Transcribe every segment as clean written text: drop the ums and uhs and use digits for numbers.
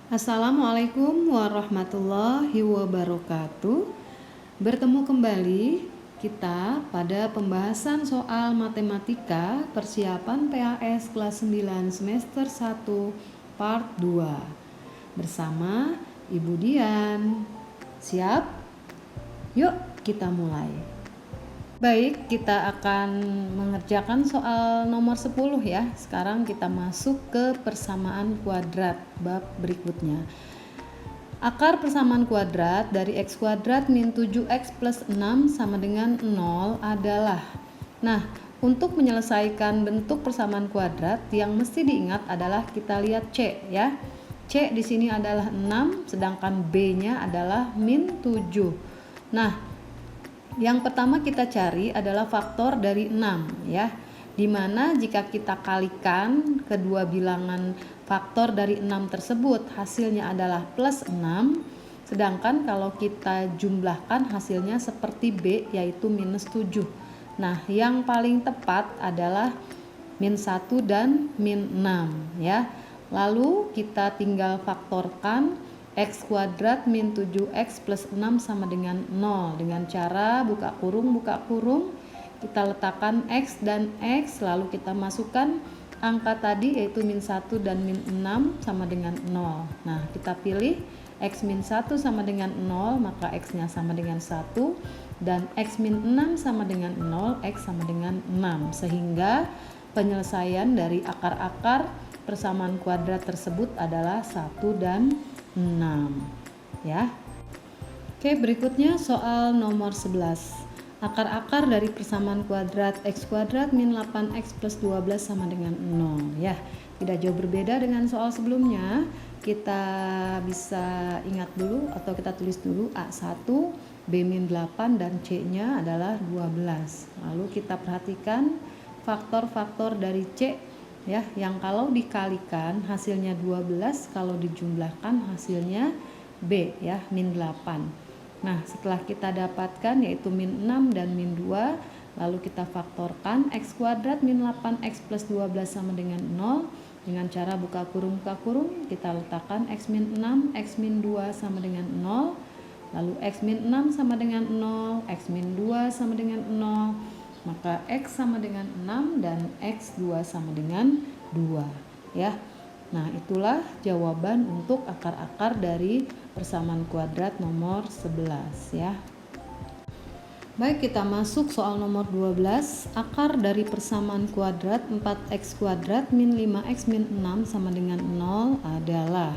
Assalamualaikum warahmatullahi wabarakatuh. Bertemu kembali kita pada pembahasan soal matematika persiapan PAS kelas 9 semester 1 part 2 bersama Ibu Dian. Siap? Yuk kita mulai. Baik, kita akan mengerjakan soal nomor 10 ya. Sekarang kita masuk ke persamaan kuadrat bab berikutnya. Akar persamaan kuadrat dari x kuadrat min 7x plus 6 sama dengan 0 adalah. Nah, untuk menyelesaikan bentuk persamaan kuadrat yang mesti diingat adalah kita lihat C ya. C di sini adalah 6 sedangkan B-nya adalah min 7. Nah, yang pertama kita cari adalah faktor dari 6 ya. Dimana jika kita kalikan kedua bilangan faktor dari 6 tersebut hasilnya adalah plus 6. Sedangkan kalau kita jumlahkan hasilnya seperti B yaitu minus 7. Nah yang paling tepat adalah min 1 dan min 6 ya. Lalu kita tinggal faktorkan x kuadrat min 7x plus 6 sama dengan 0 dengan cara buka kurung kita letakkan x dan x lalu kita masukkan angka tadi yaitu min 1 dan min 6 sama dengan 0. Nah kita pilih x min 1 sama dengan 0 maka x nya sama dengan 1 dan x min 6 sama dengan 0 x sama dengan 6 sehingga penyelesaian dari akar-akar persamaan kuadrat tersebut adalah 1 dan 6 ya. Oke, berikutnya soal nomor 11. Akar-akar dari persamaan kuadrat x kuadrat min 8x plus 12 sama dengan 0 ya. Tidak jauh berbeda dengan soal sebelumnya. Kita bisa ingat dulu atau kita tulis dulu A1, B min 8 dan C-nya adalah 12. Lalu kita perhatikan faktor-faktor dari C ya, yang kalau dikalikan hasilnya 12, kalau dijumlahkan hasilnya B ya, min 8. Nah, setelah kita dapatkan yaitu min 6 dan min 2, lalu kita faktorkan x kuadrat min 8x plus 12 sama dengan 0 dengan cara buka kurung, kita letakkan x min 6, x min 2 sama dengan 0, lalu x min 6 sama dengan 0, x min 2 sama dengan 0, maka x sama dengan 6 dan x2 sama dengan 2 ya. Nah itulah jawaban untuk akar-akar dari persamaan kuadrat nomor 11 ya. Baik, kita masuk soal nomor 12. Akar dari persamaan kuadrat 4x kuadrat min 5x min 6 sama dengan 0 adalah.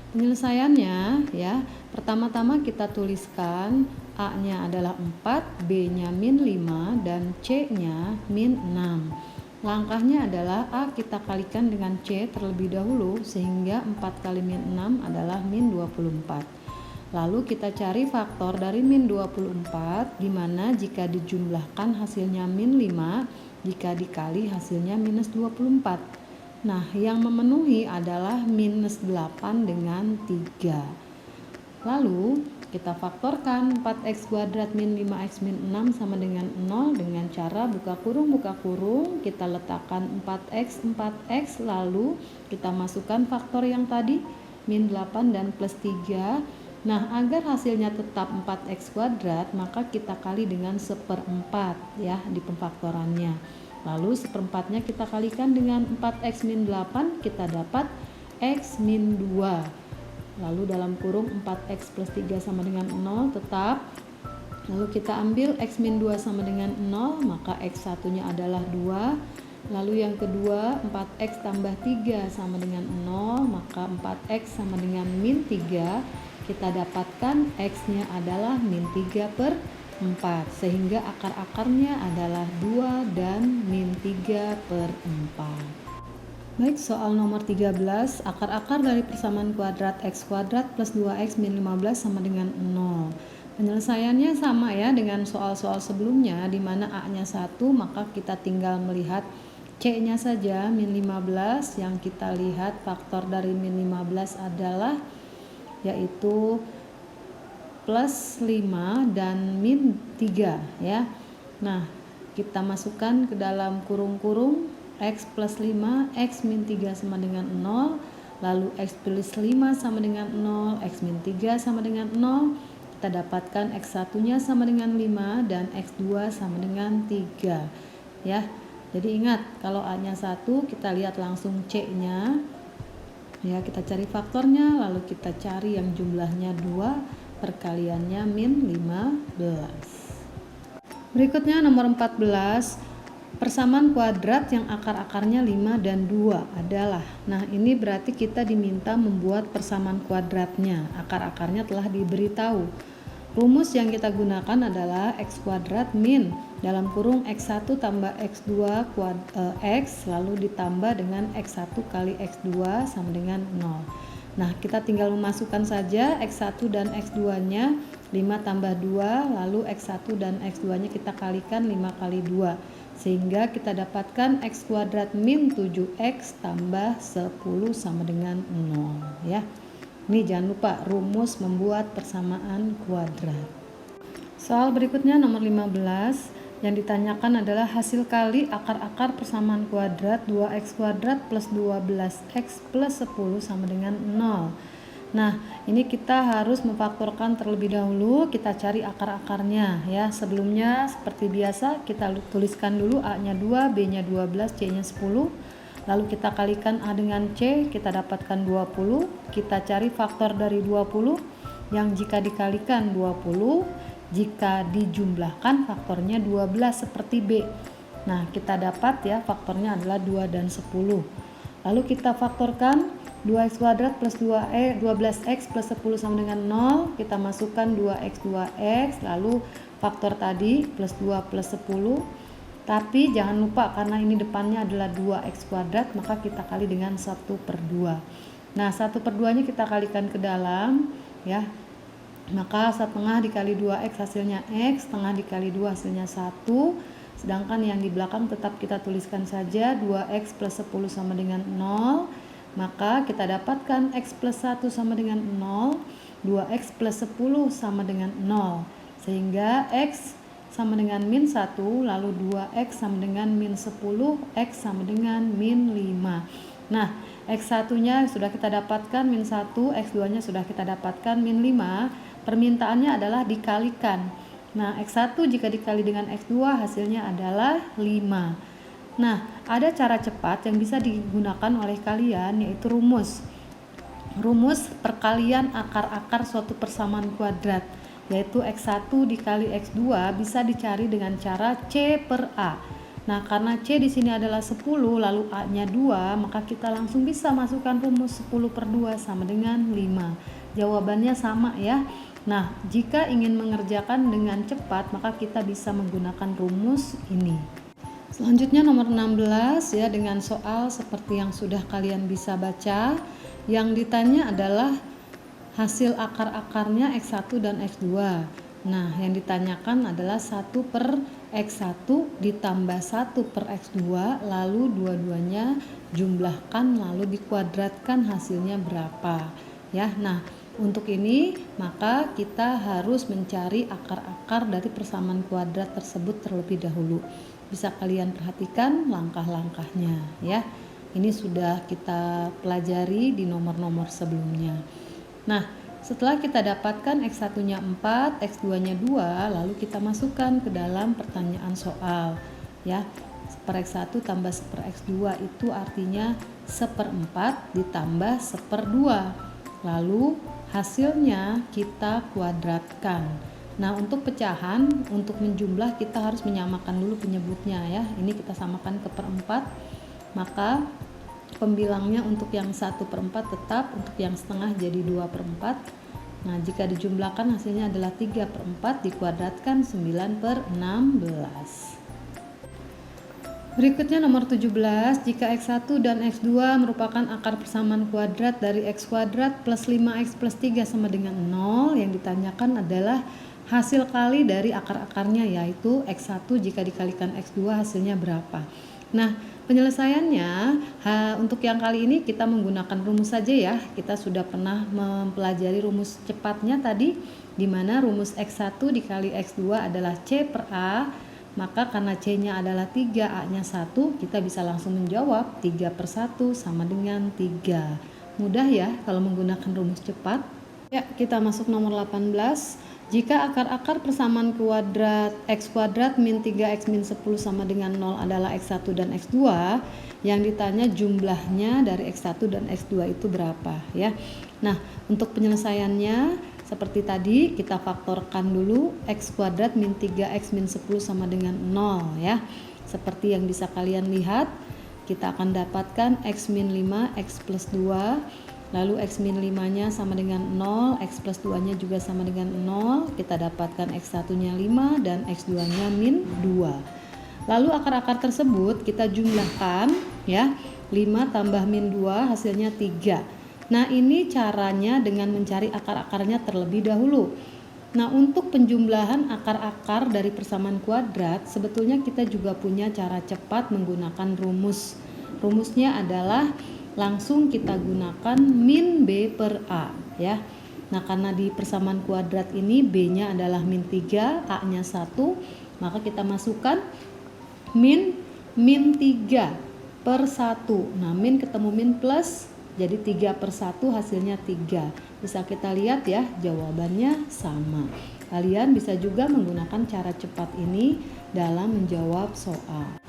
Penyelesaiannya ya, pertama-tama kita tuliskan A-nya adalah 4, B-nya min 5 dan C-nya min 6. Langkahnya adalah A kita kalikan dengan C terlebih dahulu sehingga 4 kali min 6 adalah min 24. Lalu kita cari faktor dari min 24 di mana jika dijumlahkan hasilnya min 5, jika dikali hasilnya minus 24. Nah, yang memenuhi adalah minus 8 dengan 3. Lalu, kita faktorkan 4x kuadrat min 5x min 6 sama dengan 0 dengan cara buka kurung, kita letakkan 4x, lalu kita masukkan faktor yang tadi, min 8 dan plus 3. Nah, agar hasilnya tetap 4x kuadrat, maka kita kali dengan 1/4 ya di pemfaktorannya. Lalu 1/4-nya kita kalikan dengan 4x min 8, kita dapat x min 2. Lalu dalam kurung 4x plus 3 sama dengan 0 tetap. Lalu kita ambil x min 2 sama dengan 0, maka x1-nya adalah 2. Lalu yang kedua 4x tambah 3 sama dengan 0, maka 4x sama dengan min 3. Kita dapatkan x-nya adalah min 3/4 sehingga akar-akarnya adalah 2 dan min 3/4. Baik, soal nomor 13. Akar-akar dari persamaan kuadrat x kuadrat plus 2x min 15 sama dengan 0. Penyelesaiannya sama ya dengan soal-soal sebelumnya, di mana A-nya 1 maka kita tinggal melihat C-nya saja min 15. Yang kita lihat faktor dari min 15 adalah yaitu plus 5 dan min 3 ya. Nah, kita masukkan ke dalam kurung-kurung x plus 5, x min 3 sama dengan 0. lalu X plus 5 sama dengan 0, X min 3 sama dengan 0, kita dapatkan X1 nya sama dengan 5 dan X2 sama dengan 3 ya. Jadi ingat, kalau A nya 1 kita lihat langsung C nya ya, kita cari faktornya lalu kita cari yang jumlahnya 2, perkaliannya min 15. Berikutnya nomor 14, persamaan kuadrat yang akar-akarnya 5 dan 2 adalah. Nah, ini berarti kita diminta membuat persamaan kuadratnya. Akar-akarnya telah diberitahu. Rumus yang kita gunakan adalah X kuadrat min dalam kurung X1 tambah X2 X lalu ditambah dengan X1 kali X2 sama dengan 0. Nah, kita tinggal memasukkan saja X1 dan X2 nya 5 tambah 2, lalu X1 dan X2 nya kita kalikan 5 kali 2, sehingga kita dapatkan X kuadrat min 7X tambah 10 sama dengan 0 ya. Ini jangan lupa rumus membuat persamaan kuadrat. Soal berikutnya nomor 15, yang ditanyakan adalah hasil kali akar-akar persamaan kuadrat 2X kuadrat plus 12X plus 10 sama dengan 0. Nah, ini kita harus memfaktorkan terlebih dahulu, kita cari akar-akarnya ya. Sebelumnya seperti biasa kita tuliskan dulu A-nya 2, B-nya 12, C-nya 10. Lalu kita kalikan A dengan C, kita dapatkan 20. Kita cari faktor dari 20 yang jika dikalikan 20, jika dijumlahkan faktornya 12 seperti B. Nah, kita dapat ya faktornya adalah 2 dan 10. Lalu kita faktorkan 2x kuadrat plus 12x plus 10 sama dengan 0, kita masukkan 2x 2x, lalu faktor tadi plus 2 plus 10, tapi jangan lupa karena ini depannya adalah 2x kuadrat, maka kita kali dengan 1/2. Nah, 1/2 nya kita kalikan ke dalam ya, maka 1/2 dikali 2x hasilnya x, setengah dikali 2 hasilnya 1, sedangkan yang di belakang tetap kita tuliskan saja 2x plus 10 sama dengan 0. Maka kita dapatkan X plus 1 sama dengan 0, 2X plus 10 sama dengan 0. Sehingga X sama dengan min 1, lalu 2X sama dengan min 10, X sama dengan min 5. Nah, X1 nya sudah kita dapatkan min 1, X2 nya sudah kita dapatkan min 5. Permintaannya adalah dikalikan. Nah, X1 jika dikali dengan X2 hasilnya adalah 5. Nah, ada cara cepat yang bisa digunakan oleh kalian, yaitu rumus perkalian akar-akar suatu persamaan kuadrat, yaitu X1 dikali X2 bisa dicari dengan cara C per A. Nah, karena C di sini adalah 10 lalu A-nya 2, maka kita langsung bisa masukkan rumus 10/2 sama dengan 5. Jawabannya sama ya. Nah, jika ingin mengerjakan dengan cepat, maka kita bisa menggunakan rumus ini. Selanjutnya nomor 16 ya, dengan soal seperti yang sudah kalian bisa baca. Yang ditanya adalah hasil akar-akarnya X1 dan X2. Nah, yang ditanyakan adalah 1/X1 ditambah 1/X2, lalu dua-duanya jumlahkan lalu dikuadratkan hasilnya berapa ya. Nah, untuk ini maka kita harus mencari akar-akar dari persamaan kuadrat tersebut terlebih dahulu. Bisa kalian perhatikan langkah-langkahnya ya. Ini sudah kita pelajari di nomor-nomor sebelumnya. Nah, setelah kita dapatkan X1 nya 4, X2 nya 2, lalu kita masukkan ke dalam pertanyaan soal ya. 1/X1 tambah 1/X2 itu artinya 1/4 ditambah 1/2. Lalu hasilnya kita kuadratkan. Nah, untuk pecahan, untuk menjumlah kita harus menyamakan dulu penyebutnya ya. Ini kita samakan ke 1/4, maka pembilangnya untuk yang 1/4 tetap, untuk yang setengah jadi 2/4. Nah, jika dijumlahkan hasilnya adalah 3/4 dikuadratkan 9/16. Berikutnya nomor 17, jika X1 dan X2 merupakan akar persamaan kuadrat dari X kuadrat plus 5X plus 3 sama dengan 0, yang ditanyakan adalah hasil kali dari akar-akarnya, yaitu X1 jika dikalikan X2 hasilnya berapa. Nah, penyelesaiannya untuk yang kali ini kita menggunakan rumus saja ya. Kita sudah pernah mempelajari rumus cepatnya tadi, di mana rumus X1 dikali X2 adalah C per A. Maka karena C-nya adalah 3, A-nya 1, kita bisa langsung menjawab 3/1 sama dengan 3. mudah ya kalau menggunakan rumus cepat. Ya, kita masuk nomor 18. Jika akar-akar persamaan kuadrat x kuadrat min 3x min 10 sama dengan 0 adalah x1 dan x2, yang ditanya jumlahnya dari x1 dan x2 itu berapa ya. Nah, untuk penyelesaiannya seperti tadi kita faktorkan dulu x kuadrat min 3x min 10 sama dengan 0 ya. Seperti yang bisa kalian lihat, kita akan dapatkan x min 5 x plus 2. Lalu x min 5-nya sama dengan 0, x plus 2-nya juga sama dengan 0. Kita dapatkan x1-nya 5 dan x2-nya min 2. Lalu akar-akar tersebut kita jumlahkan ya. 5 tambah min 2 hasilnya 3. Nah, ini caranya dengan mencari akar-akarnya terlebih dahulu. Nah, untuk penjumlahan akar-akar dari persamaan kuadrat, sebetulnya kita juga punya cara cepat menggunakan rumus. Rumusnya adalah langsung kita gunakan min B per A ya. Nah, karena di persamaan kuadrat ini B-nya adalah min 3, A-nya 1, maka kita masukkan min 3 per 1. Nah, min ketemu min plus, jadi 3 per 1 hasilnya 3. Bisa kita lihat ya, jawabannya sama. Kalian bisa juga menggunakan cara cepat ini dalam menjawab soal.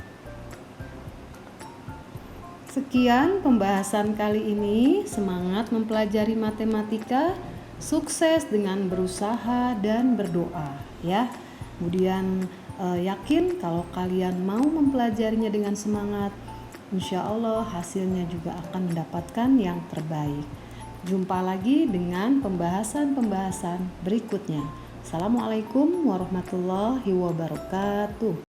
Sekian pembahasan kali ini. Semangat mempelajari matematika, sukses dengan berusaha dan berdoa ya. Kemudian yakin kalau kalian mau mempelajarinya dengan semangat, insya Allah hasilnya juga akan mendapatkan yang terbaik. Jumpa lagi dengan pembahasan-pembahasan berikutnya. Assalamualaikum warahmatullahi wabarakatuh.